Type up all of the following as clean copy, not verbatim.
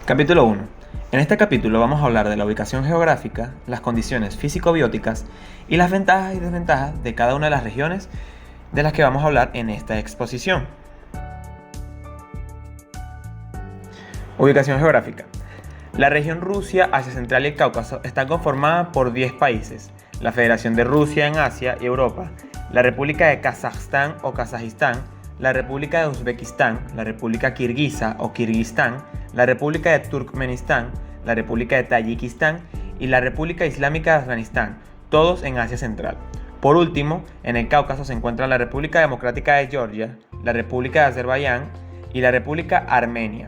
Capítulo 1. En este capítulo vamos a hablar de la ubicación geográfica, las condiciones físico-bióticas y las ventajas y desventajas de cada una de las regiones de las que vamos a hablar en esta exposición. Ubicación geográfica. La región Rusia, Asia Central y el Cáucaso está conformada por 10 países: la Federación de Rusia en Asia y Europa, la República de Kazajstán o Kazajistán, la República de Uzbekistán, la República Kirguisa o Kirguistán, la República de Turkmenistán, la República de Tayikistán y la República Islámica de Afganistán, todos en Asia Central. Por último, en el Cáucaso se encuentran la República Democrática de Georgia, la República de Azerbaiyán y la República Armenia.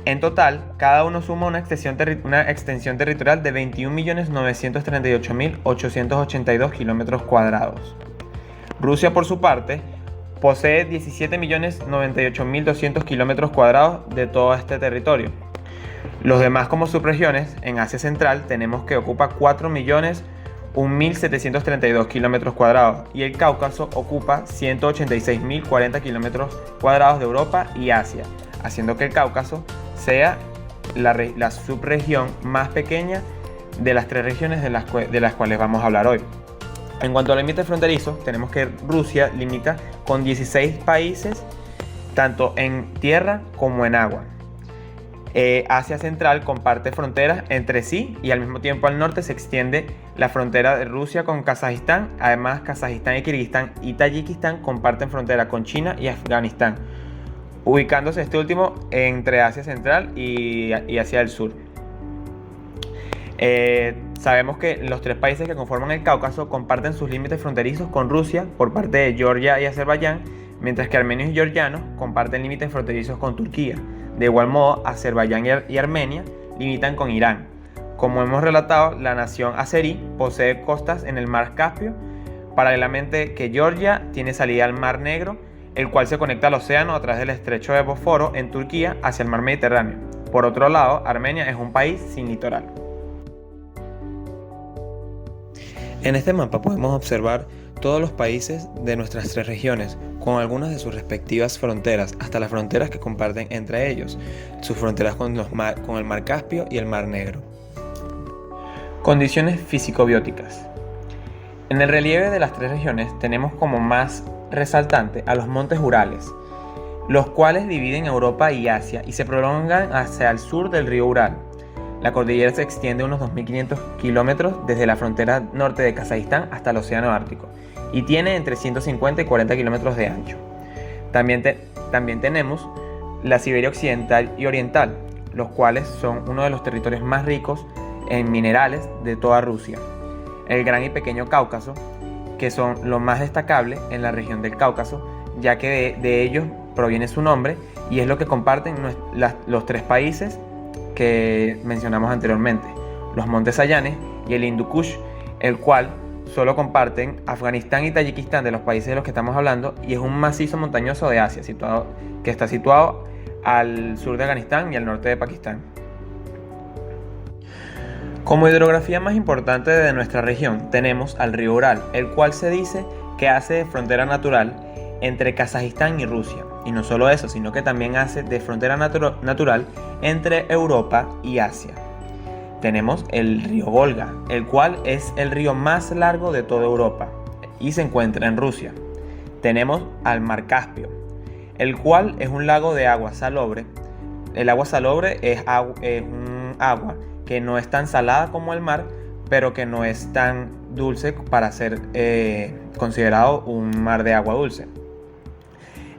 En total, cada uno suma una extensión territorial de 21.938.882 kilómetros cuadrados. Rusia, por su parte, posee 17.098.200 kilómetros cuadrados de todo este territorio. Los demás, como subregiones, en Asia Central tenemos que ocupa 4.001.732 kilómetros cuadrados y el Cáucaso ocupa 186.040 kilómetros cuadrados de Europa y Asia, haciendo que el Cáucaso sea la subregión más pequeña de las tres regiones de las cuales vamos a hablar hoy. En cuanto a límites fronterizos, tenemos que Rusia limita con 16 países, tanto en tierra como en agua. Asia Central comparte fronteras entre sí y al mismo tiempo al norte se extiende la frontera de Rusia con Kazajistán. Además, Kazajistán y Kirguistán y Tayikistán comparten frontera con China y Afganistán, ubicándose este último entre Asia Central y Asia del Sur. Sabemos que los tres países que conforman el Cáucaso comparten sus límites fronterizos con Rusia por parte de Georgia y Azerbaiyán, mientras que armenios y georgianos comparten límites fronterizos con Turquía. De igual modo, Azerbaiyán y Armenia limitan con Irán. Como hemos relatado, la nación azerí posee costas en el mar Caspio, paralelamente que Georgia tiene salida al mar Negro, el cual se conecta al océano a través del estrecho de Bósforo en Turquía hacia el mar Mediterráneo. Por otro lado, Armenia es un país sin litoral. En este mapa podemos observar todos los países de nuestras tres regiones, con algunas de sus respectivas fronteras, hasta las fronteras que comparten entre ellos, sus fronteras con el mar Caspio y el mar Negro. Condiciones físico-bióticas. En el relieve de las tres regiones tenemos como más resaltante a los montes Urales, los cuales dividen Europa y Asia y se prolongan hacia el sur del río Ural. La cordillera se extiende unos 2.500 kilómetros desde la frontera norte de Kazajistán hasta el océano Ártico y tiene entre 150 y 40 kilómetros de ancho. También tenemos la Siberia occidental y oriental, los cuales son uno de los territorios más ricos en minerales de toda Rusia. El Gran y Pequeño Cáucaso, que son lo más destacable en la región del Cáucaso, ya que de ellos proviene su nombre y es lo que comparten los tres países que mencionamos anteriormente, los montes Sayanes y el Hindu Kush, el cual solo comparten Afganistán y Tayikistán de los países de los que estamos hablando, y es un macizo montañoso de Asia que está situado al sur de Afganistán y al norte de Pakistán. Como hidrografía más importante de nuestra región tenemos al río Ural, el cual se dice que hace de frontera natural entre Kazajistán y Rusia. Y no solo eso, sino que también hace de frontera natural entre Europa y Asia. Tenemos el río Volga, el cual es el río más largo de toda Europa y se encuentra en Rusia. Tenemos al mar Caspio, el cual es un lago de agua salobre. El agua salobre es un agua que no es tan salada como el mar, pero que no es tan dulce para ser considerado un mar de agua dulce.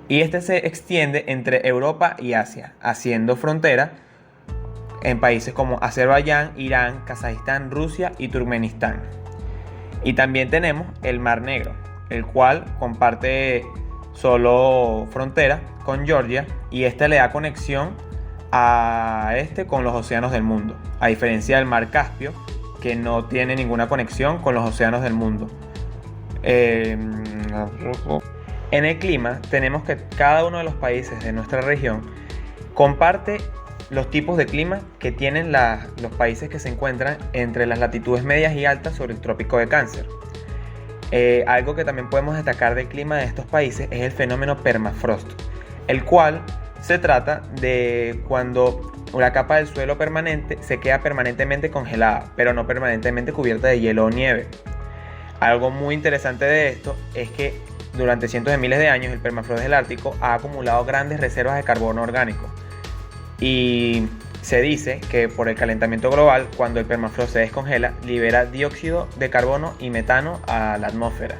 Y este se extiende entre Europa y Asia, haciendo frontera en países como Azerbaiyán, Irán, Kazajistán, Rusia y Turkmenistán. Y también tenemos el Mar Negro, el cual comparte solo frontera con Georgia y este le da conexión a con los océanos del mundo, a diferencia del Mar Caspio, que no tiene ninguna conexión con los océanos del mundo. En el clima tenemos que cada uno de los países de nuestra región comparte los tipos de clima que tienen los países que se encuentran entre las latitudes medias y altas sobre el trópico de Cáncer. Algo que también podemos destacar del clima de estos países es el fenómeno permafrost, el cual se trata de cuando la capa del suelo permanente se queda permanentemente congelada, pero no permanentemente cubierta de hielo o nieve. Algo muy interesante de esto es que durante cientos de miles de años el permafrost del Ártico ha acumulado grandes reservas de carbono orgánico. Y se dice que por el calentamiento global, cuando el permafrost se descongela, libera dióxido de carbono y metano a la atmósfera.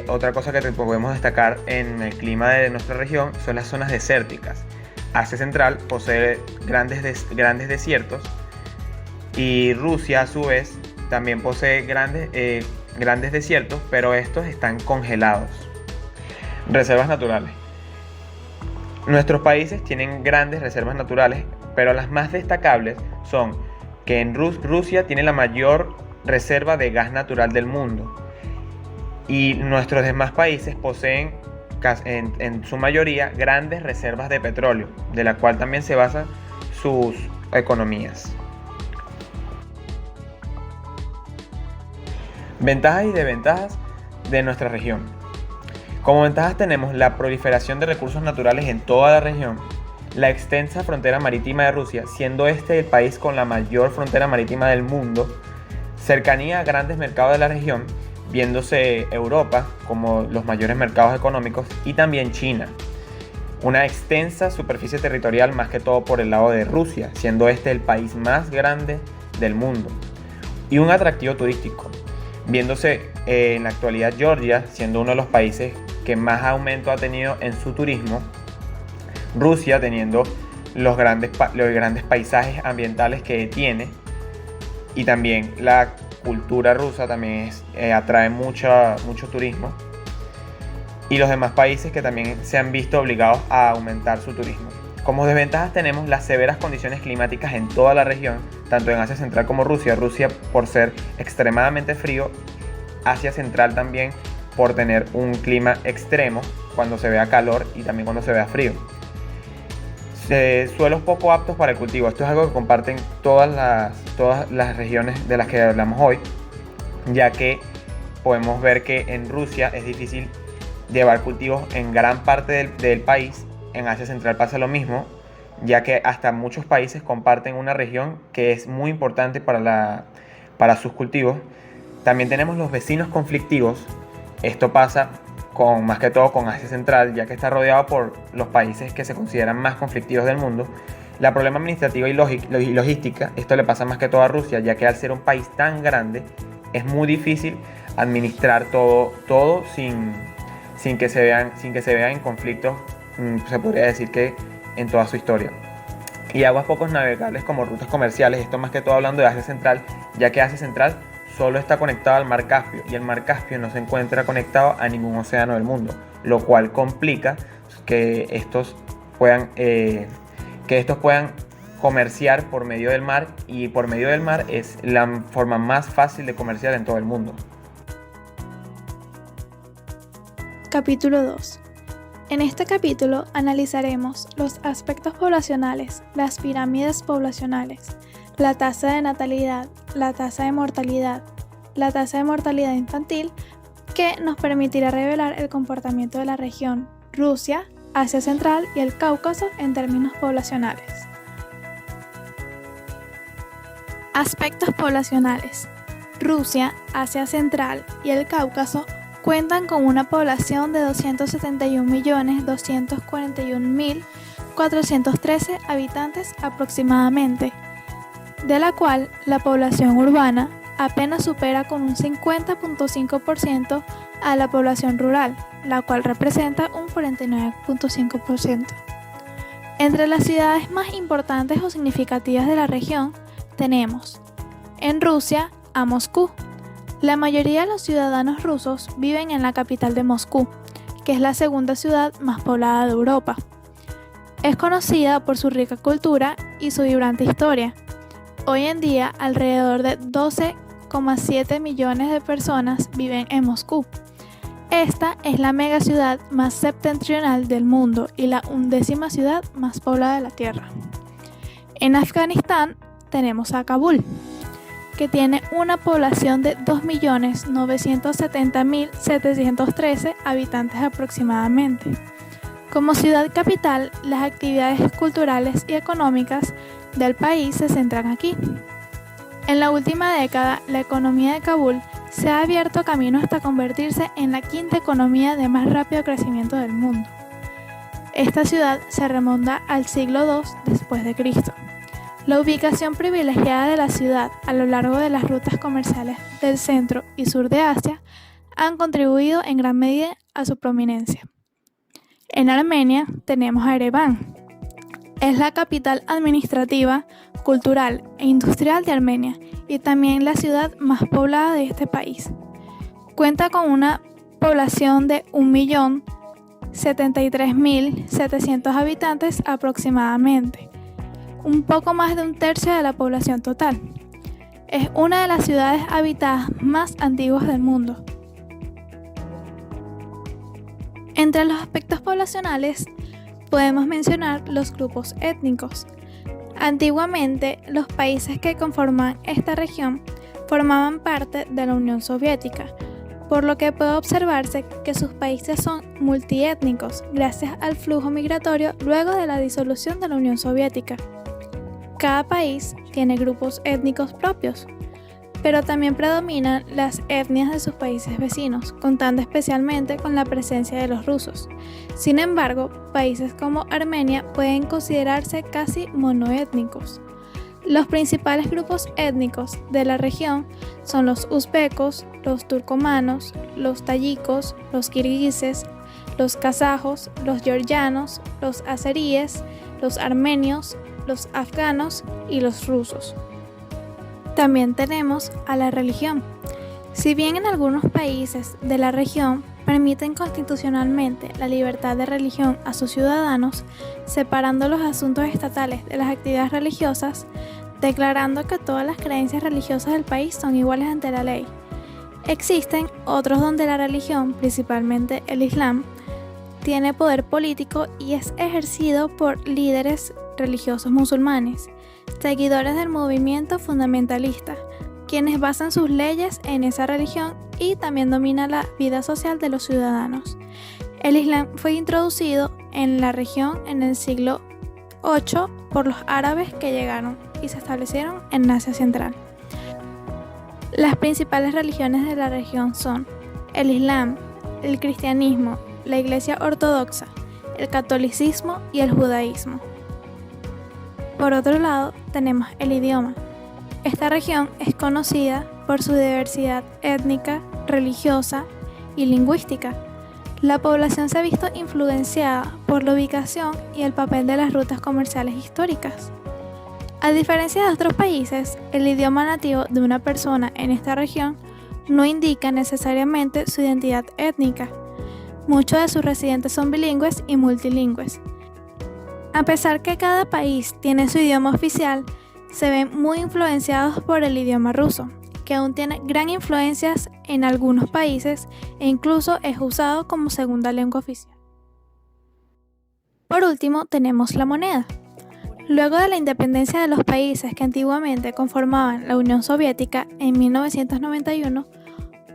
Otra cosa que podemos destacar en el clima de nuestra región son las zonas desérticas. Asia Central posee grandes desiertos y Rusia a su vez también posee grandes desiertos, pero estos están congelados. Reservas naturales. Nuestros países tienen grandes reservas naturales, pero las más destacables son que en Rusia tiene la mayor reserva de gas natural del mundo y nuestros demás países poseen en su mayoría grandes reservas de petróleo, de la cual también se basan sus economías. Ventajas y desventajas de nuestra región. Como ventajas tenemos la proliferación de recursos naturales en toda la región, la extensa frontera marítima de Rusia, siendo este el país con la mayor frontera marítima del mundo, cercanía a grandes mercados de la región, viéndose Europa como los mayores mercados económicos y también China. Una extensa superficie territorial más que todo por el lado de Rusia, siendo este el país más grande del mundo. Y un atractivo turístico, viéndose en la actualidad Georgia siendo uno de los países que más aumento ha tenido en su turismo, Rusia teniendo los grandes paisajes ambientales que tiene, y también la cultura rusa también atrae mucho turismo, y los demás países que también se han visto obligados a aumentar su turismo. Como desventajas tenemos las severas condiciones climáticas en toda la región, tanto en Asia Central como Rusia. Rusia por ser extremadamente frío, Asia Central también por tener un clima extremo cuando se vea calor y también cuando se vea frío. Suelos poco aptos para el cultivo. Esto es algo que comparten todas las regiones de las que hablamos hoy, ya que podemos ver que en Rusia es difícil llevar cultivos en gran parte del país. En Asia Central pasa lo mismo, ya que hasta muchos países comparten una región que es muy importante para sus cultivos. También tenemos los vecinos conflictivos. Esto pasa más que todo con Asia Central, ya que está rodeado por los países que se consideran más conflictivos del mundo. La problema administrativa y logística, esto le pasa más que todo a Rusia, ya que al ser un país tan grande es muy difícil administrar todo sin que se vean en conflictos, se podría decir que en toda su historia. Y aguas pocos navegables como rutas comerciales, esto más que todo hablando de Asia Central, ya que Asia Central solo está conectado al Mar Caspio y el Mar Caspio no se encuentra conectado a ningún océano del mundo, lo cual complica que estos puedan comerciar por medio del mar, y por medio del mar es la forma más fácil de comerciar en todo el mundo. Capítulo 2. En este capítulo analizaremos los aspectos poblacionales, las pirámides poblacionales, la tasa de natalidad, la tasa de mortalidad infantil, que nos permitirá revelar el comportamiento de la región Rusia, Asia Central y el Cáucaso en términos poblacionales. Aspectos poblacionales. Rusia, Asia Central y el Cáucaso cuentan con una población de 271.241.413 habitantes aproximadamente, de la cual la población urbana apenas supera con un 50.5% a la población rural, la cual representa un 49.5%. Entre las ciudades más importantes o significativas de la región tenemos en Rusia a Moscú. La mayoría de los ciudadanos rusos viven en la capital de Moscú, que es la segunda ciudad más poblada de Europa. Es conocida por su rica cultura y su vibrante historia. Hoy en día, alrededor de 12,7 millones de personas viven en Moscú. Esta es la megaciudad más septentrional del mundo y la 11ª ciudad más poblada de la Tierra. En Afganistán tenemos a Kabul, que tiene una población de 2.970.713 habitantes aproximadamente, Como ciudad capital, las actividades culturales y económicas del país se centran aquí. En la última década, la economía de Kabul se ha abierto camino hasta convertirse en la quinta economía de más rápido crecimiento del mundo. Esta ciudad se remonta al siglo II después de Cristo. La ubicación privilegiada de la ciudad a lo largo de las rutas comerciales del centro y sur de Asia han contribuido en gran medida a su prominencia. En Armenia tenemos a Ereván. Es la capital administrativa, cultural e industrial de Armenia y también la ciudad más poblada de este país. Cuenta con una población de 1.073.700 habitantes aproximadamente, un poco más de un tercio de la población total. Es una de las ciudades habitadas más antiguas del mundo. Entre los aspectos poblacionales podemos mencionar los grupos étnicos. Antiguamente, los países que conforman esta región formaban parte de la Unión Soviética, por lo que puede observarse que sus países son multiétnicos gracias al flujo migratorio luego de la disolución de la Unión Soviética. Cada país tiene grupos étnicos propios, pero también predominan las etnias de sus países vecinos, contando especialmente con la presencia de los rusos. Sin embargo, países como Armenia pueden considerarse casi monoétnicos. Los principales grupos étnicos de la región son los uzbecos, los turcomanos, los tayikos, los kirguises, los kazajos, los georgianos, los azeríes, los armenios, los afganos y los rusos. También tenemos a la religión. Si bien en algunos países de la región permiten constitucionalmente la libertad de religión a sus ciudadanos, separando los asuntos estatales de las actividades religiosas, declarando que todas las creencias religiosas del país son iguales ante la ley. Existen otros donde la religión, principalmente el Islam, tiene poder político y es ejercido por líderes religiosos musulmanes, seguidores del movimiento fundamentalista, quienes basan sus leyes en esa religión y también domina la vida social de los ciudadanos. El Islam fue introducido en la región en el siglo VIII por los árabes que llegaron y se establecieron en Asia Central. Las principales religiones de la región son el Islam, el cristianismo, la Iglesia Ortodoxa, el catolicismo y el judaísmo. Por otro lado, tenemos el idioma. Esta región es conocida por su diversidad étnica, religiosa y lingüística. La población se ha visto influenciada por la ubicación y el papel de las rutas comerciales históricas. A diferencia de otros países, el idioma nativo de una persona en esta región no indica necesariamente su identidad étnica. Muchos de sus residentes son bilingües y multilingües. A pesar que cada país tiene su idioma oficial, se ven muy influenciados por el idioma ruso, que aún tiene gran influencias en algunos países e incluso es usado como segunda lengua oficial. Por último, tenemos la moneda. Luego de la independencia de los países que antiguamente conformaban la Unión Soviética en 1991,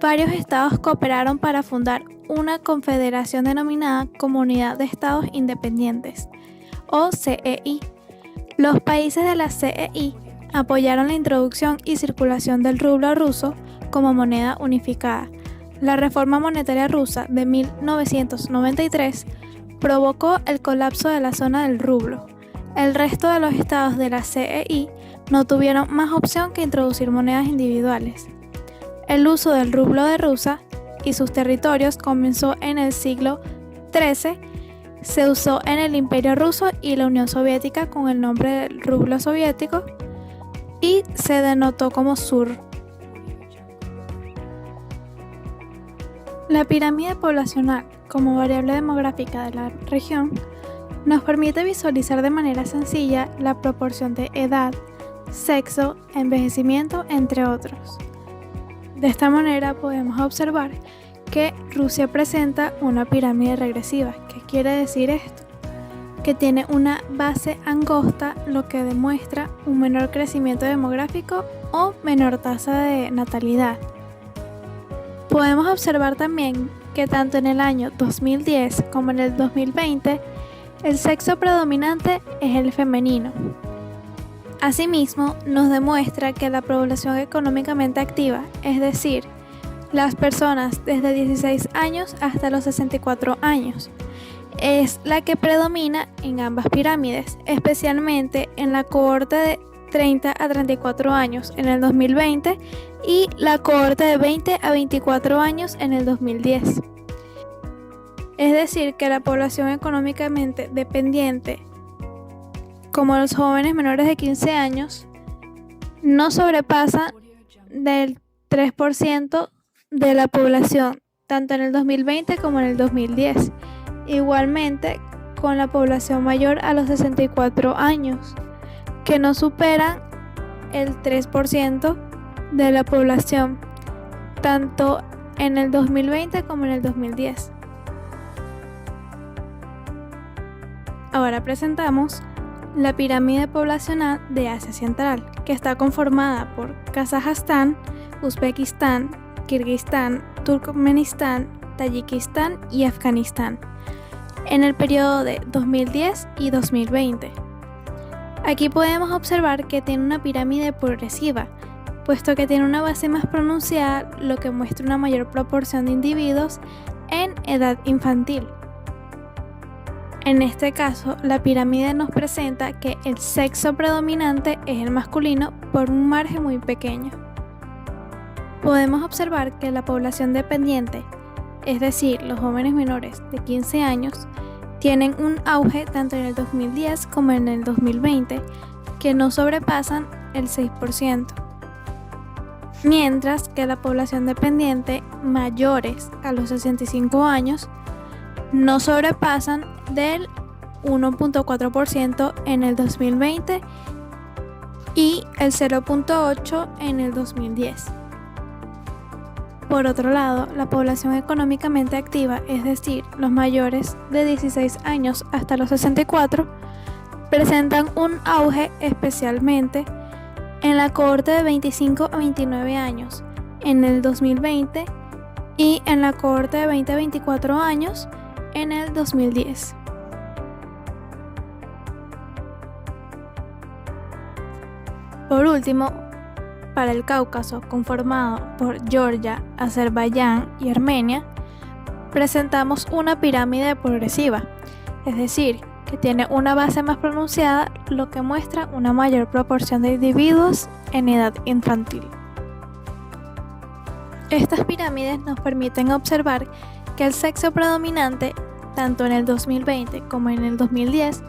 varios estados cooperaron para fundar una confederación denominada Comunidad de Estados Independientes, o CEI. Los países de la CEI apoyaron la introducción y circulación del rublo ruso como moneda unificada. La reforma monetaria rusa de 1993 provocó el colapso de la zona del rublo. El resto de los estados de la CEI no tuvieron más opción que introducir monedas individuales. El uso del rublo de Rusia y sus territorios comenzó en el siglo XIII. Se usó en el Imperio Ruso y la Unión Soviética con el nombre del rublo soviético y se denotó como sur. La pirámide poblacional, como variable demográfica de la región, nos permite visualizar de manera sencilla la proporción de edad, sexo, envejecimiento, entre otros. De esta manera podemos observar que Rusia presenta una pirámide regresiva. ¿Qué quiere decir esto? Que tiene una base angosta, lo que demuestra un menor crecimiento demográfico o menor tasa de natalidad. Podemos observar también que tanto en el año 2010 como en el 2020, el sexo predominante es el femenino. Asimismo, nos demuestra que la población económicamente activa, es decir, las personas desde 16 años hasta los 64 años, es la que predomina en ambas pirámides, especialmente en la cohorte de 30 a 34 años en el 2020 y la cohorte de 20 a 24 años en el 2010. Es decir, que la población económicamente dependiente, como los jóvenes menores de 15 años, no sobrepasa del 3% de la población, tanto en el 2020 como en el 2010. Igualmente con la población mayor a los 64 años, que no superan el 3% de la población, tanto en el 2020 como en el 2010. Ahora presentamos la pirámide poblacional de Asia Central, que está conformada por Kazajstán, Uzbekistán, Kirguistán, Turkmenistán, Tayikistán y Afganistán, en el periodo de 2010 y 2020. Aquí podemos observar que tiene una pirámide progresiva, puesto que tiene una base más pronunciada, lo que muestra una mayor proporción de individuos en edad infantil. En este caso, la pirámide nos presenta que el sexo predominante es el masculino por un margen muy pequeño. Podemos observar que la población dependiente, es decir, los jóvenes menores de 15 años, tienen un auge tanto en el 2010 como en el 2020, que no sobrepasan el 6%, mientras que la población dependiente mayores a los 65 años no sobrepasan del 1.4% en el 2020 y el 0.8% en el 2010. Por otro lado, la población económicamente activa, es decir, los mayores de 16 años hasta los 64, presentan un auge especialmente en la cohorte de 25 a 29 años en el 2020 y en la cohorte de 20 a 24 años en el 2010. Por último, para el Cáucaso, conformado por Georgia, Azerbaiyán y Armenia, presentamos una pirámide progresiva, es decir, que tiene una base más pronunciada, lo que muestra una mayor proporción de individuos en edad infantil. Estas pirámides nos permiten observar que el sexo predominante, tanto en el 2020 como en el 2010,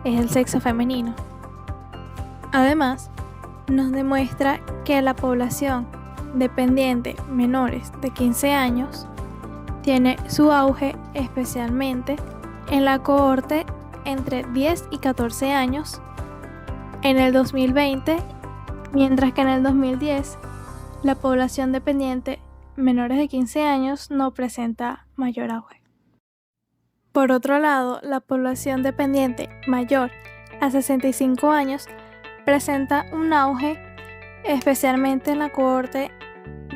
es el sexo femenino. Además, nos demuestra que la población dependiente menores de 15 años tiene su auge especialmente en la cohorte entre 10 y 14 años en el 2020, mientras que en el 2010 la población dependiente menores de 15 años no presenta mayor auge. Por otro lado, la población dependiente mayor a 65 años presenta un auge especialmente en la cohorte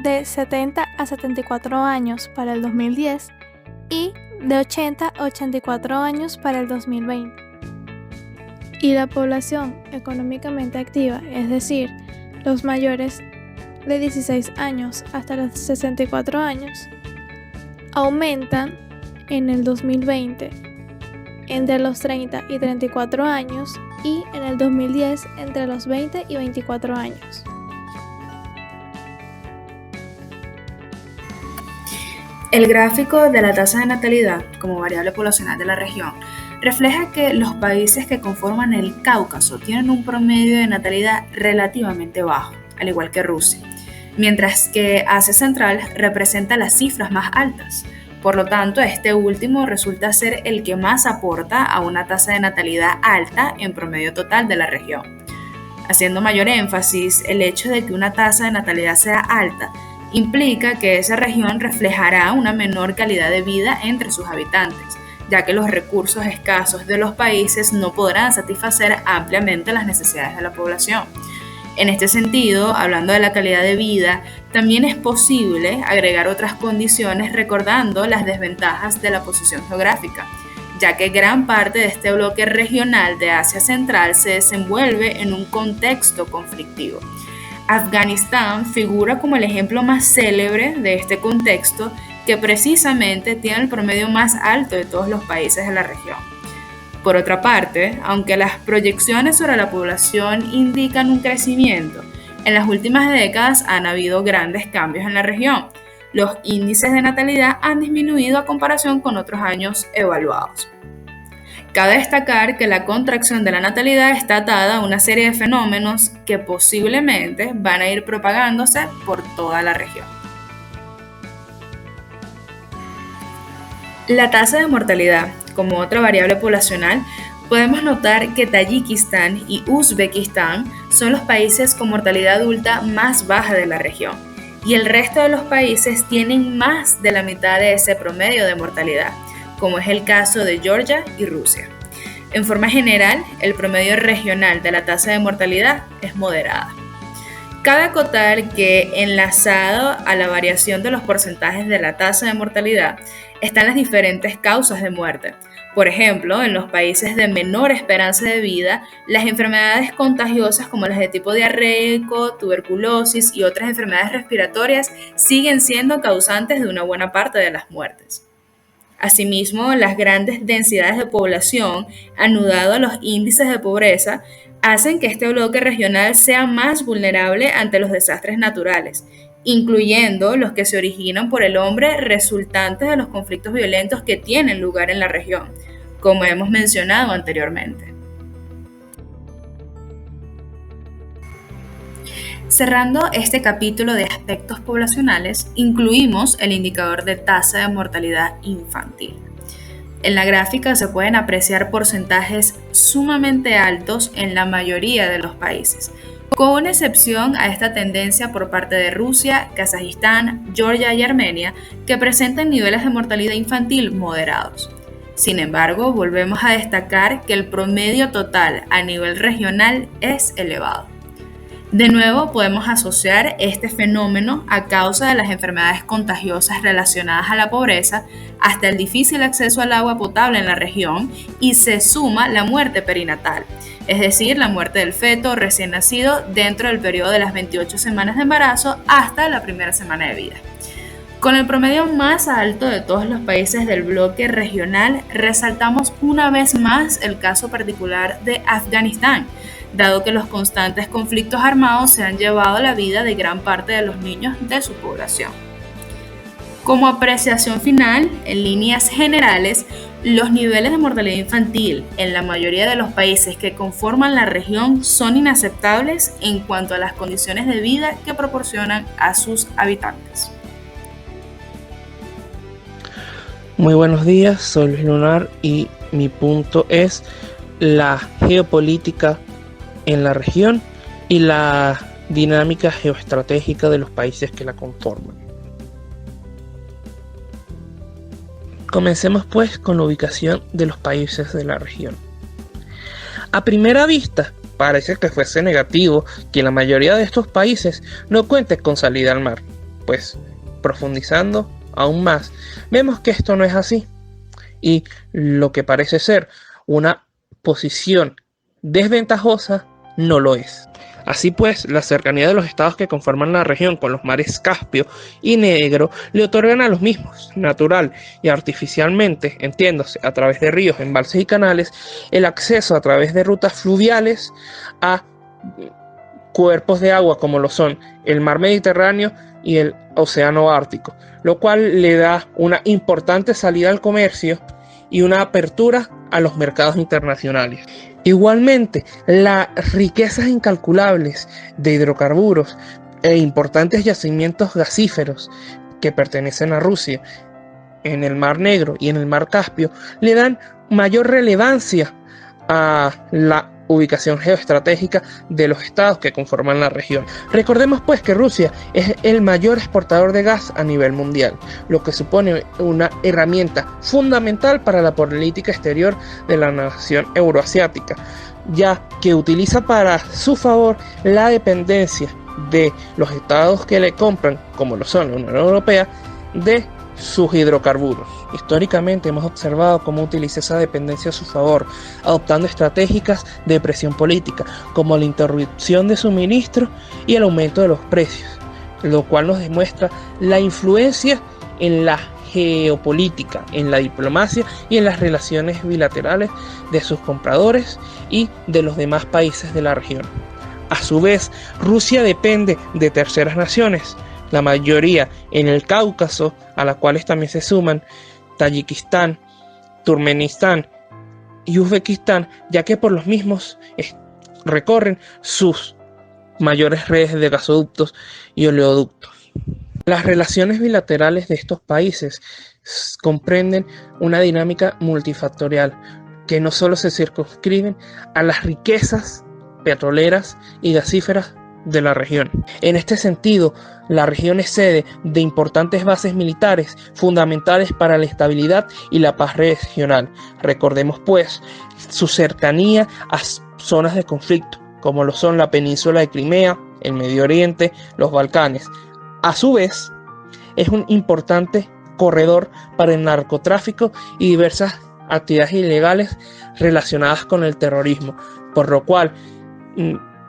de 70 a 74 años para el 2010 y de 80 a 84 años para el 2020. Y la población económicamente activa, es decir, los mayores de 16 años hasta los 64 años, aumentan en el 2020 entre los 30 y 34 años y en el 2010 entre los 20 y 24 años. El gráfico de la tasa de natalidad como variable poblacional de la región refleja que los países que conforman el Cáucaso tienen un promedio de natalidad relativamente bajo, al igual que Rusia, mientras que Asia Central representa las cifras más altas. Por lo tanto, este último resulta ser el que más aporta a una tasa de natalidad alta en promedio total de la región. Haciendo mayor énfasis, el hecho de que una tasa de natalidad sea alta implica que esa región reflejará una menor calidad de vida entre sus habitantes, ya que los recursos escasos de los países no podrán satisfacer ampliamente las necesidades de la población. En este sentido, hablando de la calidad de vida, también es posible agregar otras condiciones recordando las desventajas de la posición geográfica, ya que gran parte de este bloque regional de Asia Central se desenvuelve en un contexto conflictivo. Afganistán figura como el ejemplo más célebre de este contexto, que precisamente tiene el promedio más alto de todos los países de la región. Por otra parte, aunque las proyecciones sobre la población indican un crecimiento, en las últimas décadas han habido grandes cambios en la región. Los índices de natalidad han disminuido a comparación con otros años evaluados. Cabe destacar que la contracción de la natalidad está atada a una serie de fenómenos que posiblemente van a ir propagándose por toda la región. La tasa de mortalidad, como otra variable poblacional, podemos notar que Tayikistán y Uzbekistán son los países con mortalidad adulta más baja de la región, y el resto de los países tienen más de la mitad de ese promedio de mortalidad, como es el caso de Georgia y Rusia. En forma general, el promedio regional de la tasa de mortalidad es moderada. Cabe acotar que, enlazado a la variación de los porcentajes de la tasa de mortalidad, están las diferentes causas de muerte. Por ejemplo, en los países de menor esperanza de vida, las enfermedades contagiosas como las de tipo diarreico, tuberculosis y otras enfermedades respiratorias siguen siendo causantes de una buena parte de las muertes. Asimismo, las grandes densidades de población, anudado a los índices de pobreza, hacen que este bloque regional sea más vulnerable ante los desastres naturales, incluyendo los que se originan por el hombre resultantes de los conflictos violentos que tienen lugar en la región, como hemos mencionado anteriormente. Cerrando este capítulo de aspectos poblacionales, incluimos el indicador de tasa de mortalidad infantil. En la gráfica se pueden apreciar porcentajes sumamente altos en la mayoría de los países, con una excepción a esta tendencia por parte de Rusia, Kazajistán, Georgia y Armenia, que presentan niveles de mortalidad infantil moderados. Sin embargo, volvemos a destacar que el promedio total a nivel regional es elevado. De nuevo, podemos asociar este fenómeno a causa de las enfermedades contagiosas relacionadas a la pobreza, hasta el difícil acceso al agua potable en la región, y se suma la muerte perinatal, es decir, la muerte del feto recién nacido dentro del periodo de las 28 semanas de embarazo hasta la primera semana de vida. Con el promedio más alto de todos los países del bloque regional, resaltamos una vez más el caso particular de Afganistán, dado que los constantes conflictos armados se han llevado la vida de gran parte de los niños de su población. Como apreciación final, en líneas generales, los niveles de mortalidad infantil en la mayoría de los países que conforman la región son inaceptables en cuanto a las condiciones de vida que proporcionan a sus habitantes. Muy buenos días, soy Luis Lunar y mi punto es la geopolítica en la región y la dinámica geoestratégica de los países que la conforman. Comencemos pues con la ubicación de los países de la región. A primera vista, parece que fuese negativo que la mayoría de estos países no cuente con salida al mar, pues profundizando aún más, vemos que esto no es así, y lo que parece ser una posición desventajosa no lo es. Así pues, la cercanía de los estados que conforman la región con los mares Caspio y Negro le otorgan a los mismos, natural y artificialmente, entiéndase, a través de ríos, embalses y canales, el acceso a través de rutas fluviales a cuerpos de agua como lo son el mar Mediterráneo y el océano Ártico, lo cual le da una importante salida al comercio y una apertura a los mercados internacionales. Igualmente, las riquezas incalculables de hidrocarburos e importantes yacimientos gasíferos que pertenecen a Rusia en el Mar Negro y en el Mar Caspio le dan mayor relevancia a la ubicación geoestratégica de los estados que conforman la región. Recordemos pues que Rusia es el mayor exportador de gas a nivel mundial, lo que supone una herramienta fundamental para la política exterior de la nación euroasiática, ya que utiliza para su favor la dependencia de los estados que le compran, como lo son la Unión Europea, de sus hidrocarburos. Históricamente hemos observado cómo utiliza esa dependencia a su favor, adoptando estratégicas de presión política, como la interrupción de suministro y el aumento de los precios, lo cual nos demuestra la influencia en la geopolítica, en la diplomacia y en las relaciones bilaterales de sus compradores y de los demás países de la región. A su vez, Rusia depende de terceras naciones, la mayoría en el Cáucaso, a las cuales también se suman Tayikistán, Turkmenistán y Uzbekistán, ya que por los mismos recorren sus mayores redes de gasoductos y oleoductos. Las relaciones bilaterales de estos países comprenden una dinámica multifactorial que no solo se circunscriben a las riquezas petroleras y gasíferas de la región. En este sentido, la región es sede de importantes bases militares fundamentales para la estabilidad y la paz regional. Recordemos pues su cercanía a zonas de conflicto, como lo son la península de Crimea, el Medio Oriente, los Balcanes. A su vez, es un importante corredor para el narcotráfico y diversas actividades ilegales relacionadas con el terrorismo, por lo cual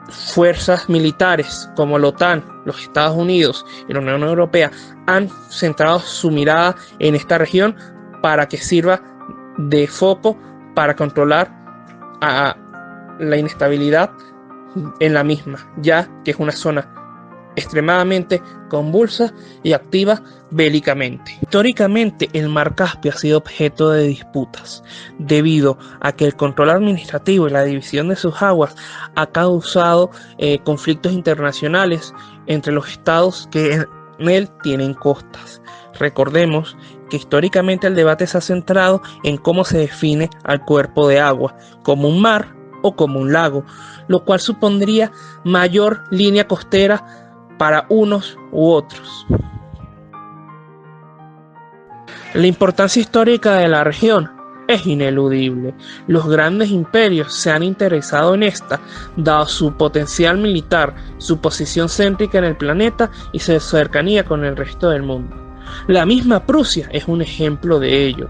fuerzas militares como la OTAN, los Estados Unidos y la Unión Europea han centrado su mirada en esta región para que sirva de foco para controlar a la inestabilidad en la misma, ya que es una zona extremadamente convulsa y activa bélicamente. Históricamente, el mar Caspio ha sido objeto de disputas, debido a que el control administrativo y la división de sus aguas ha causado conflictos internacionales entre los estados que en él tienen costas. Recordemos que históricamente el debate se ha centrado en cómo se define al cuerpo de agua, como un mar o como un lago, lo cual supondría mayor línea costera para unos u otros. La importancia histórica de la región es ineludible. Los grandes imperios se han interesado en esta, dado su potencial militar, su posición céntrica en el planeta y su cercanía con el resto del mundo. La misma Prusia es un ejemplo de ello,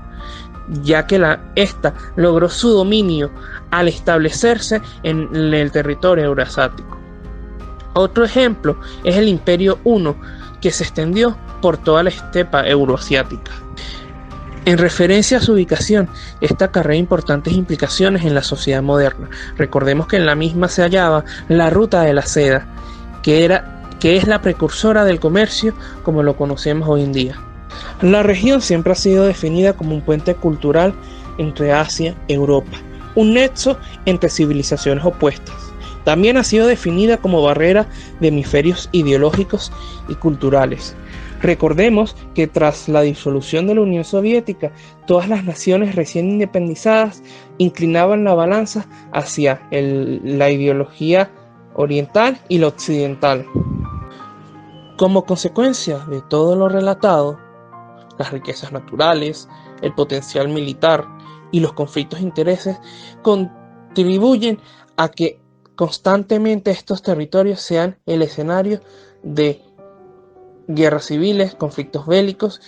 ya que esta logró su dominio al establecerse en el territorio euroasiático. Otro ejemplo es el Imperio Huno, que se extendió por toda la estepa euroasiática. En referencia a su ubicación, esta acarrea importantes implicaciones en la sociedad moderna. Recordemos que en la misma se hallaba la ruta de la seda, que es la precursora del comercio como lo conocemos hoy en día. La región siempre ha sido definida como un puente cultural entre Asia y Europa, un nexo entre civilizaciones opuestas. También ha sido definida como barrera de hemisferios ideológicos y culturales. Recordemos que tras la disolución de la Unión Soviética, todas las naciones recién independizadas inclinaban la balanza hacia la ideología oriental y la occidental. Como consecuencia de todo lo relatado, las riquezas naturales, el potencial militar y los conflictos de intereses contribuyen a que constantemente estos territorios sean el escenario de guerras civiles, conflictos bélicos,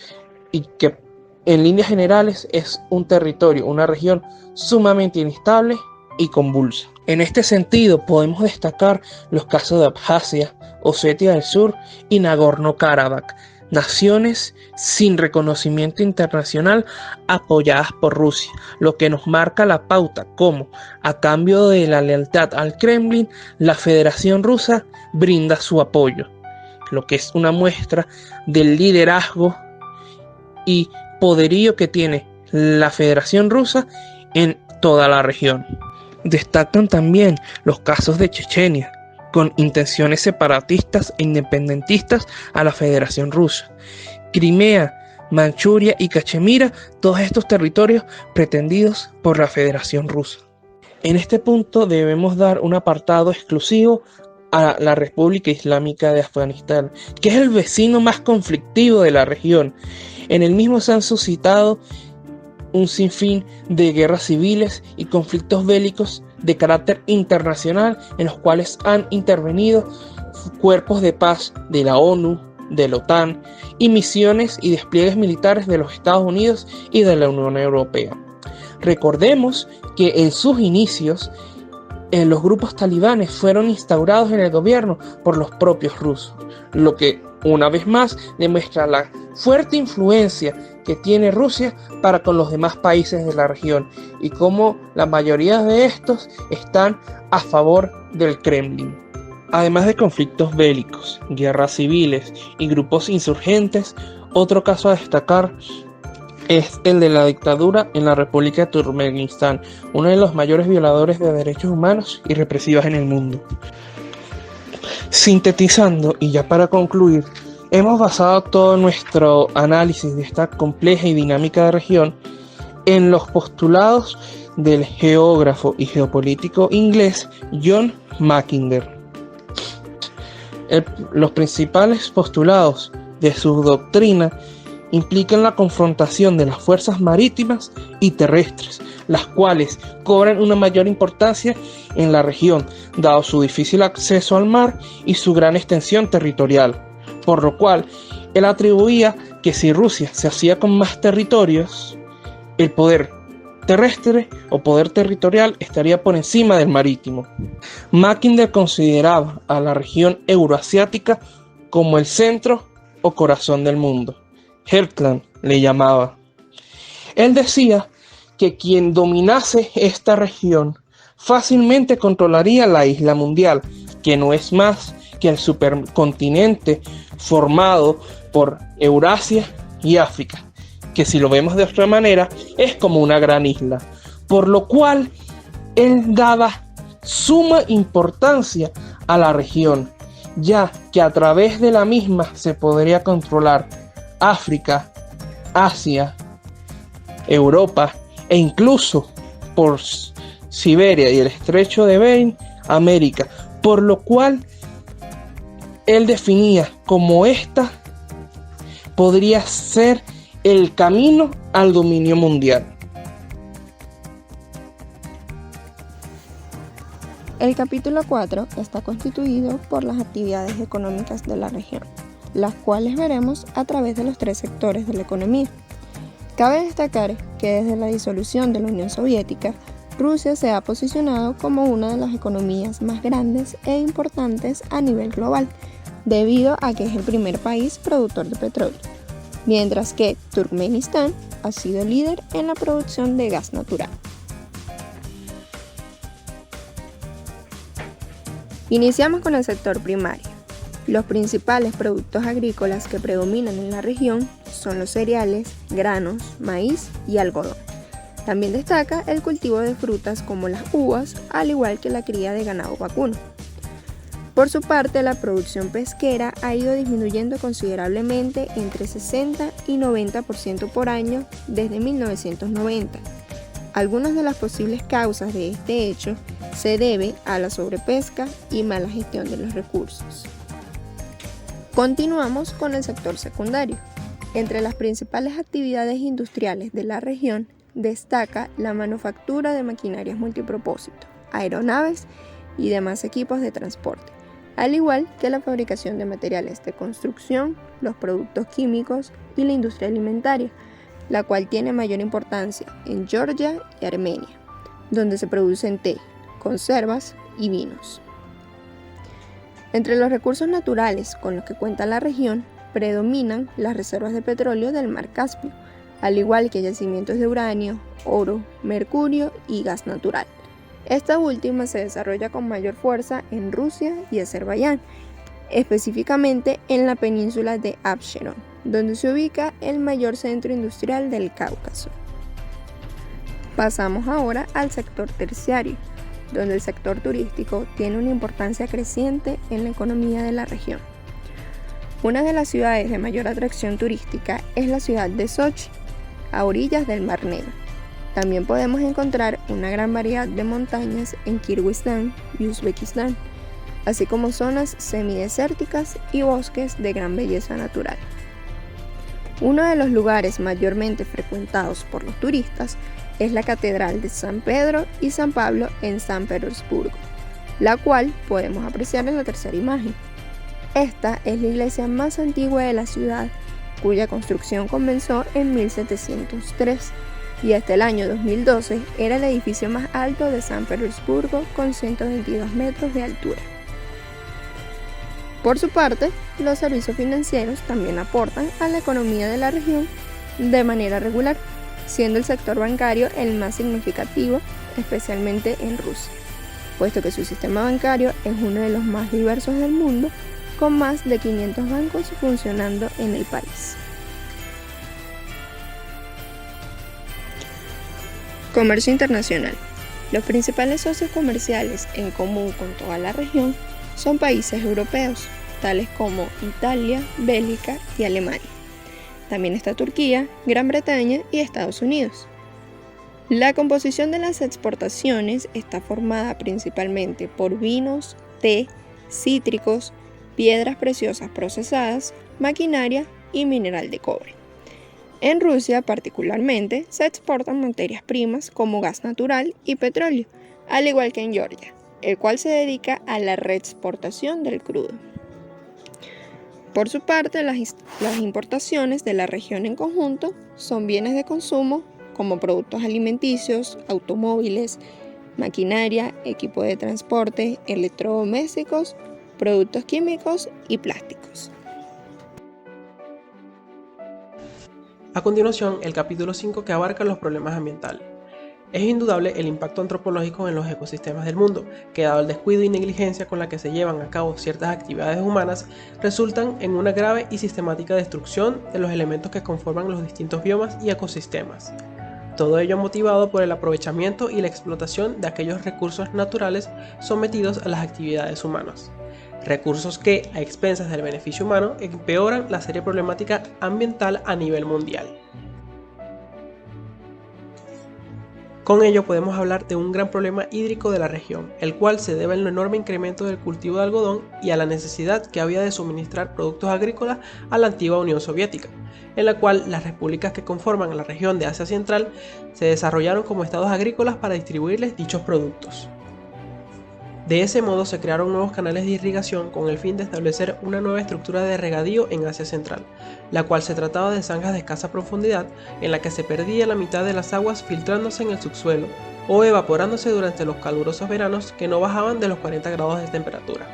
y que en líneas generales es un territorio, una región sumamente inestable y convulsa. En este sentido podemos destacar los casos de Abjasia, Osetia del Sur y Nagorno-Karabaj, naciones sin reconocimiento internacional apoyadas por Rusia, lo que nos marca la pauta como, a cambio de la lealtad al Kremlin, la Federación Rusa brinda su apoyo, lo que es una muestra del liderazgo y poderío que tiene la Federación Rusa en toda la región. Destacan también los casos de Chechenia, con intenciones separatistas e independentistas a la Federación Rusa. Crimea, Manchuria y Cachemira, todos estos territorios pretendidos por la Federación Rusa. En este punto debemos dar un apartado exclusivo a la República Islámica de Afganistán, que es el vecino más conflictivo de la región. En el mismo se han suscitado un sinfín de guerras civiles y conflictos bélicos de carácter internacional en los cuales han intervenido cuerpos de paz de la ONU, de la OTAN y misiones y despliegues militares de los Estados Unidos y de la Unión Europea. Recordemos que en sus inicios los grupos talibanes fueron instaurados en el gobierno por los propios rusos, lo que una vez más demuestra la fuerte influencia que tiene Rusia para con los demás países de la región y cómo la mayoría de estos están a favor del Kremlin. Además de conflictos bélicos, guerras civiles y grupos insurgentes, otro caso a destacar es el de la dictadura en la República de Turkmenistán, uno de los mayores violadores de derechos humanos y represivas en el mundo. Sintetizando, y ya para concluir, hemos basado todo nuestro análisis de esta compleja y dinámica de región en los postulados del geógrafo y geopolítico inglés John Mackinder. Los principales postulados de su doctrina implican la confrontación de las fuerzas marítimas y terrestres, las cuales cobran una mayor importancia en la región, dado su difícil acceso al mar y su gran extensión territorial, por lo cual él atribuía que si Rusia se hacía con más territorios, el poder terrestre o poder territorial estaría por encima del marítimo. Mackinder consideraba a la región euroasiática como el centro o corazón del mundo. Heartland le llamaba. Él decía que quien dominase esta región fácilmente controlaría la isla mundial, que no es más que el supercontinente formado por Eurasia y África, que si lo vemos de otra manera es como una gran isla, por lo cual él daba suma importancia a la región, ya que a través de la misma se podría controlar África, Asia, Europa e incluso por Siberia y el estrecho de Bering, América, por lo cual él definía como esta podría ser el camino al dominio mundial. El capítulo 4 está constituido por las actividades económicas de la región, las cuales veremos a través de los 3 sectores de la economía. Cabe destacar que desde la disolución de la Unión Soviética, Rusia se ha posicionado como una de las economías más grandes e importantes a nivel global, debido a que es el primer país productor de petróleo, mientras que Turkmenistán ha sido líder en la producción de gas natural. Iniciamos con el sector primario. Los principales productos agrícolas que predominan en la región son los cereales, granos, maíz y algodón. También destaca el cultivo de frutas como las uvas, al igual que la cría de ganado vacuno. Por su parte, la producción pesquera ha ido disminuyendo considerablemente entre 60 y 90% por año desde 1990. Algunas de las posibles causas de este hecho se debe a la sobrepesca y mala gestión de los recursos. Continuamos con el sector secundario. Entre las principales actividades industriales de la región destaca la manufactura de maquinarias multipropósito, aeronaves y demás equipos de transporte, al igual que la fabricación de materiales de construcción, los productos químicos y la industria alimentaria, la cual tiene mayor importancia en Georgia y Armenia, donde se producen té, conservas y vinos. Entre los recursos naturales con los que cuenta la región, predominan las reservas de petróleo del Mar Caspio, al igual que yacimientos de uranio, oro, mercurio y gas natural. Esta última se desarrolla con mayor fuerza en Rusia y Azerbaiyán, específicamente en la península de Absheron, donde se ubica el mayor centro industrial del Cáucaso. Pasamos ahora al sector terciario, donde el sector turístico tiene una importancia creciente en la economía de la región. Una de las ciudades de mayor atracción turística es la ciudad de Sochi, a orillas del Mar Negro. También podemos encontrar una gran variedad de montañas en Kirguistán y Uzbekistán, así como zonas semidesérticas y bosques de gran belleza natural. Uno de los lugares mayormente frecuentados por los turistas es la Catedral de San Pedro y San Pablo en San Petersburgo, la cual podemos apreciar en la tercera imagen. Esta es la iglesia más antigua de la ciudad, cuya construcción comenzó en 1703 y hasta el año 2012 era el edificio más alto de San Petersburgo con 122 metros de altura. Por su parte, los servicios financieros también aportan a la economía de la región de manera regular, siendo el sector bancario el más significativo, especialmente en Rusia, puesto que su sistema bancario es uno de los más diversos del mundo, con más de 500 bancos funcionando en el país. Comercio internacional. Los principales socios comerciales en común con toda la región son países europeos, tales como Italia, Bélgica y Alemania. También está Turquía, Gran Bretaña y Estados Unidos. La composición de las exportaciones está formada principalmente por vinos, té, cítricos, piedras preciosas procesadas, maquinaria y mineral de cobre. En Rusia particularmente se exportan materias primas como gas natural y petróleo, al igual que en Georgia, el cual se dedica a la reexportación del crudo. Por su parte, las importaciones de la región en conjunto son bienes de consumo como productos alimenticios, automóviles, maquinaria, equipo de transporte, electrodomésticos, productos químicos y plásticos. A continuación, el capítulo 5 que abarca los problemas ambientales. Es indudable el impacto antropológico en los ecosistemas del mundo, que dado el descuido y negligencia con la que se llevan a cabo ciertas actividades humanas, resultan en una grave y sistemática destrucción de los elementos que conforman los distintos biomas y ecosistemas. Todo ello motivado por el aprovechamiento y la explotación de aquellos recursos naturales sometidos a las actividades humanas. Recursos que, a expensas del beneficio humano, empeoran la seria problemática ambiental a nivel mundial. Con ello podemos hablar de un gran problema hídrico de la región, el cual se debe al enorme incremento del cultivo de algodón y a la necesidad que había de suministrar productos agrícolas a la antigua Unión Soviética, en la cual las repúblicas que conforman la región de Asia Central se desarrollaron como estados agrícolas para distribuirles dichos productos. De ese modo se crearon nuevos canales de irrigación con el fin de establecer una nueva estructura de regadío en Asia Central, la cual se trataba de zanjas de escasa profundidad en la que se perdía la mitad de las aguas filtrándose en el subsuelo o evaporándose durante los calurosos veranos que no bajaban de los 40 grados de temperatura.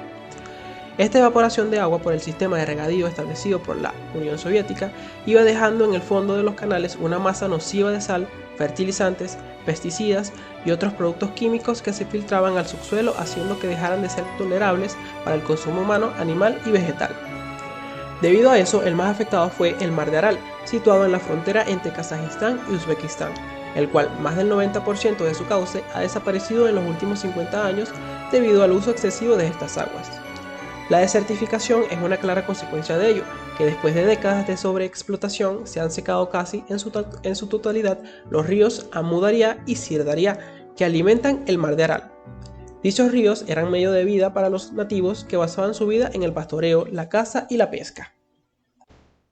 Esta evaporación de agua por el sistema de regadío establecido por la Unión Soviética iba dejando en el fondo de los canales una masa nociva de sal, fertilizantes, pesticidas y otros productos químicos que se filtraban al subsuelo, haciendo que dejaran de ser tolerables para el consumo humano, animal y vegetal. Debido a eso, el más afectado fue el Mar de Aral, situado en la frontera entre Kazajistán y Uzbekistán, el cual más del 90% de su cauce ha desaparecido en los últimos 50 años debido al uso excesivo de estas aguas. La desertificación es una clara consecuencia de ello, que después de décadas de sobreexplotación se han secado casi en su totalidad los ríos Amu Daria y Sir Daria, que alimentan el Mar de Aral. Dichos ríos eran medio de vida para los nativos que basaban su vida en el pastoreo, la caza y la pesca.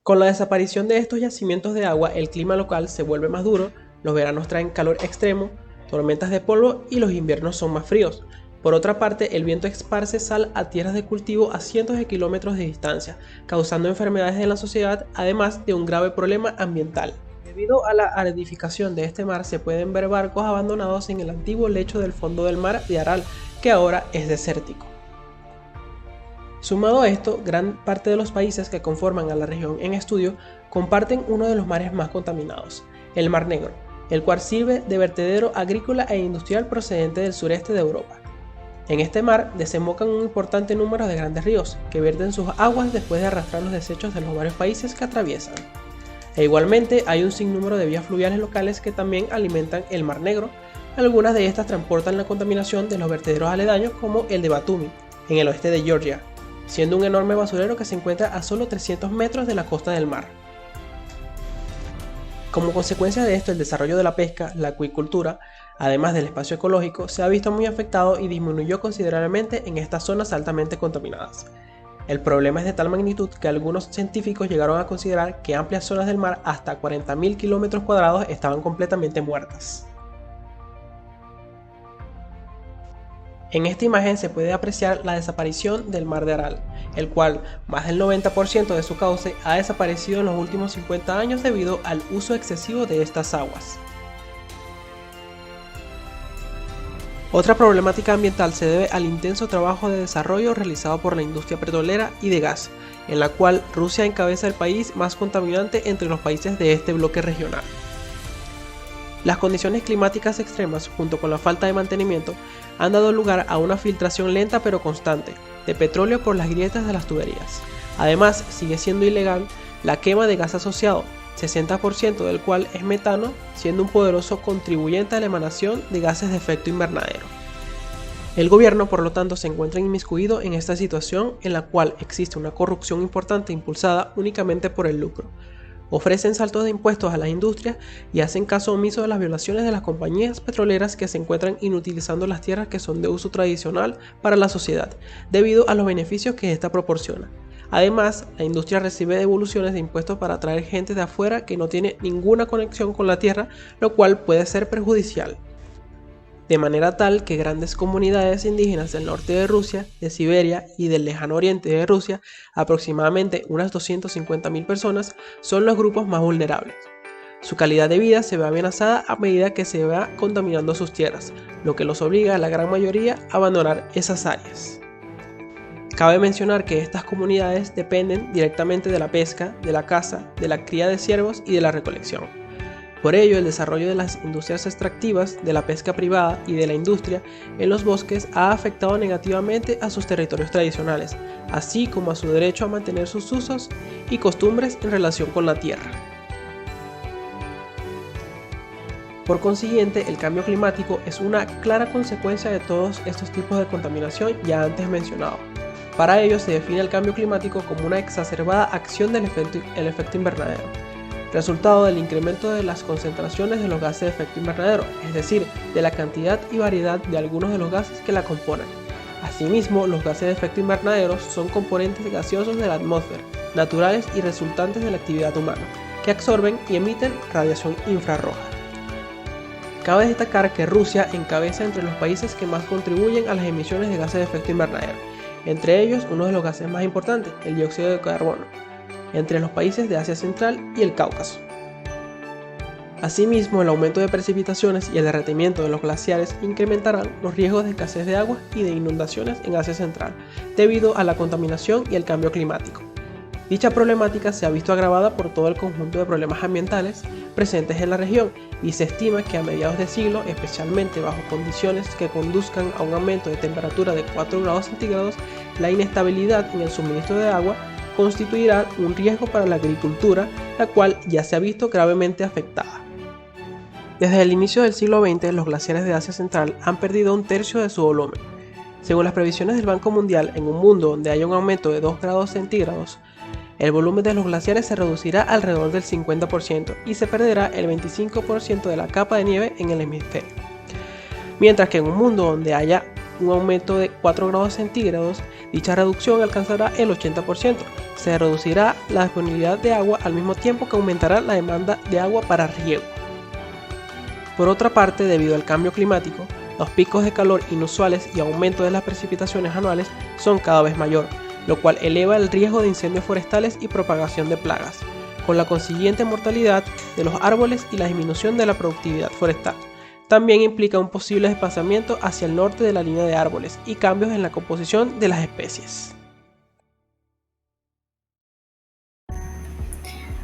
Con la desaparición de estos yacimientos de agua, el clima local se vuelve más duro, los veranos traen calor extremo, tormentas de polvo y los inviernos son más fríos. Por otra parte, el viento esparce sal a tierras de cultivo a cientos de kilómetros de distancia, causando enfermedades en la sociedad, además de un grave problema ambiental. Debido a la aridificación de este mar, se pueden ver barcos abandonados en el antiguo lecho del fondo del mar de Aral, que ahora es desértico. Sumado a esto, gran parte de los países que conforman a la región en estudio comparten uno de los mares más contaminados, el Mar Negro, el cual sirve de vertedero agrícola e industrial procedente del sureste de Europa. En este mar desembocan un importante número de grandes ríos, que vierten sus aguas después de arrastrar los desechos de los varios países que atraviesan. E igualmente hay un sinnúmero de vías fluviales locales que también alimentan el Mar Negro. Algunas de estas transportan la contaminación de los vertederos aledaños, como el de Batumi, en el oeste de Georgia, siendo un enorme basurero que se encuentra a solo 300 metros de la costa del mar. Como consecuencia de esto, el desarrollo de la pesca, la acuicultura, además del espacio ecológico, se ha visto muy afectado y disminuyó considerablemente en estas zonas altamente contaminadas. El problema es de tal magnitud que algunos científicos llegaron a considerar que amplias zonas del mar, hasta 40.000 km² estaban completamente muertas. En esta imagen se puede apreciar la desaparición del mar de Aral, el cual más del 90% de su cauce ha desaparecido en los últimos 50 años debido al uso excesivo de estas aguas. Otra problemática ambiental se debe al intenso trabajo de desarrollo realizado por la industria petrolera y de gas, en la cual Rusia encabeza el país más contaminante entre los países de este bloque regional. Las condiciones climáticas extremas, junto con la falta de mantenimiento, han dado lugar a una filtración lenta pero constante de petróleo por las grietas de las tuberías. Además, sigue siendo ilegal la quema de gas asociado, 60% del cual es metano, siendo un poderoso contribuyente a la emanación de gases de efecto invernadero. El gobierno, por lo tanto, se encuentra inmiscuido en esta situación en la cual existe una corrupción importante impulsada únicamente por el lucro. Ofrecen saltos de impuestos a las industrias y hacen caso omiso de las violaciones de las compañías petroleras que se encuentran inutilizando las tierras que son de uso tradicional para la sociedad, debido a los beneficios que ésta proporciona. Además, la industria recibe devoluciones de impuestos para atraer gente de afuera que no tiene ninguna conexión con la tierra, lo cual puede ser perjudicial. De manera tal que grandes comunidades indígenas del norte de Rusia, de Siberia y del lejano oriente de Rusia, aproximadamente unas 250.000 personas, son los grupos más vulnerables. Su calidad de vida se ve amenazada a medida que se va contaminando sus tierras, lo que los obliga a la gran mayoría a abandonar esas áreas. Cabe mencionar que estas comunidades dependen directamente de la pesca, de la caza, de la cría de ciervos y de la recolección. Por ello, el desarrollo de las industrias extractivas, de la pesca privada y de la industria en los bosques ha afectado negativamente a sus territorios tradicionales, así como a su derecho a mantener sus usos y costumbres en relación con la tierra. Por consiguiente, el cambio climático es una clara consecuencia de todos estos tipos de contaminación ya antes mencionado. Para ello se define el cambio climático como una exacerbada acción del efecto invernadero, resultado del incremento de las concentraciones de los gases de efecto invernadero, es decir, de la cantidad y variedad de algunos de los gases que la componen. Asimismo, los gases de efecto invernadero son componentes gaseosos de la atmósfera, naturales y resultantes de la actividad humana, que absorben y emiten radiación infrarroja. Cabe destacar que Rusia encabeza entre los países que más contribuyen a las emisiones de gases de efecto invernadero, entre ellos uno de los gases más importantes, el dióxido de carbono, entre los países de Asia Central y el Cáucaso. Asimismo, el aumento de precipitaciones y el derretimiento de los glaciares incrementarán los riesgos de escasez de agua y de inundaciones en Asia Central, debido a la contaminación y el cambio climático. Dicha problemática se ha visto agravada por todo el conjunto de problemas ambientales presentes en la región y se estima que a mediados de siglo, especialmente bajo condiciones que conduzcan a un aumento de temperatura de 4 grados centígrados, la inestabilidad en el suministro de agua constituirá un riesgo para la agricultura, la cual ya se ha visto gravemente afectada. Desde el inicio del siglo XX, los glaciares de Asia Central han perdido un tercio de su volumen. Según las previsiones del Banco Mundial, en un mundo donde haya un aumento de 2 grados centígrados, el volumen de los glaciares se reducirá alrededor del 50% y se perderá el 25% de la capa de nieve en el hemisferio. Mientras que en un mundo donde haya un aumento de 4 grados centígrados, dicha reducción alcanzará el 80%. Se reducirá la disponibilidad de agua al mismo tiempo que aumentará la demanda de agua para riego. Por otra parte, debido al cambio climático, los picos de calor inusuales y aumento de las precipitaciones anuales son cada vez mayor, lo cual eleva el riesgo de incendios forestales y propagación de plagas, con la consiguiente mortalidad de los árboles y la disminución de la productividad forestal. También implica un posible desplazamiento hacia el norte de la línea de árboles y cambios en la composición de las especies.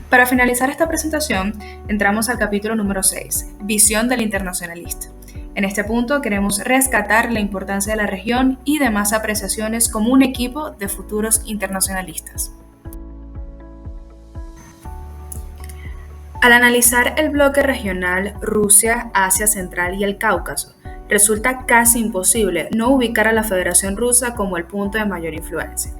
Para finalizar esta presentación, entramos al capítulo número 6, Visión del Internacionalista. En este punto queremos rescatar la importancia de la región y demás apreciaciones como un equipo de futuros internacionalistas. Al analizar el bloque regional Rusia, Asia Central y el Cáucaso, resulta casi imposible no ubicar a la Federación Rusa como el punto de mayor influencia.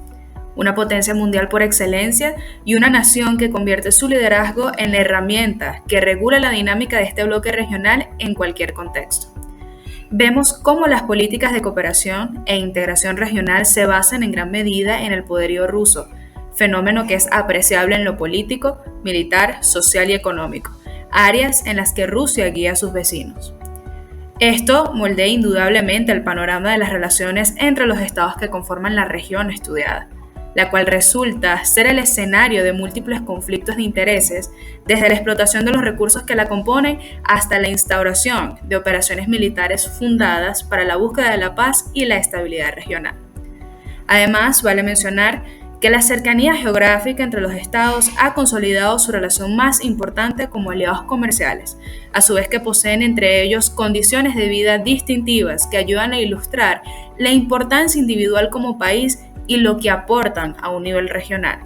Una potencia mundial por excelencia y una nación que convierte su liderazgo en la herramienta que regula la dinámica de este bloque regional en cualquier contexto. Vemos cómo las políticas de cooperación e integración regional se basan en gran medida en el poderío ruso, fenómeno que es apreciable en lo político, militar, social y económico, áreas en las que Rusia guía a sus vecinos. Esto moldea indudablemente el panorama de las relaciones entre los estados que conforman la región estudiada, la cual resulta ser el escenario de múltiples conflictos de intereses, desde la explotación de los recursos que la componen hasta la instauración de operaciones militares fundadas para la búsqueda de la paz y la estabilidad regional. Además, vale mencionar que la cercanía geográfica entre los estados ha consolidado su relación más importante como aliados comerciales, a su vez que poseen entre ellos condiciones de vida distintivas que ayudan a ilustrar la importancia individual como país y lo que aportan a un nivel regional.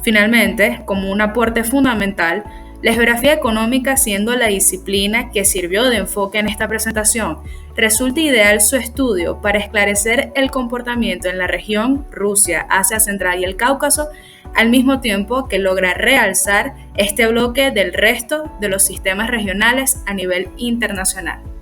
Finalmente, como un aporte fundamental, la geografía económica, siendo la disciplina que sirvió de enfoque en esta presentación, resulta ideal su estudio para esclarecer el comportamiento en la región Rusia, Asia Central y el Cáucaso, al mismo tiempo que logra realzar este bloque del resto de los sistemas regionales a nivel internacional.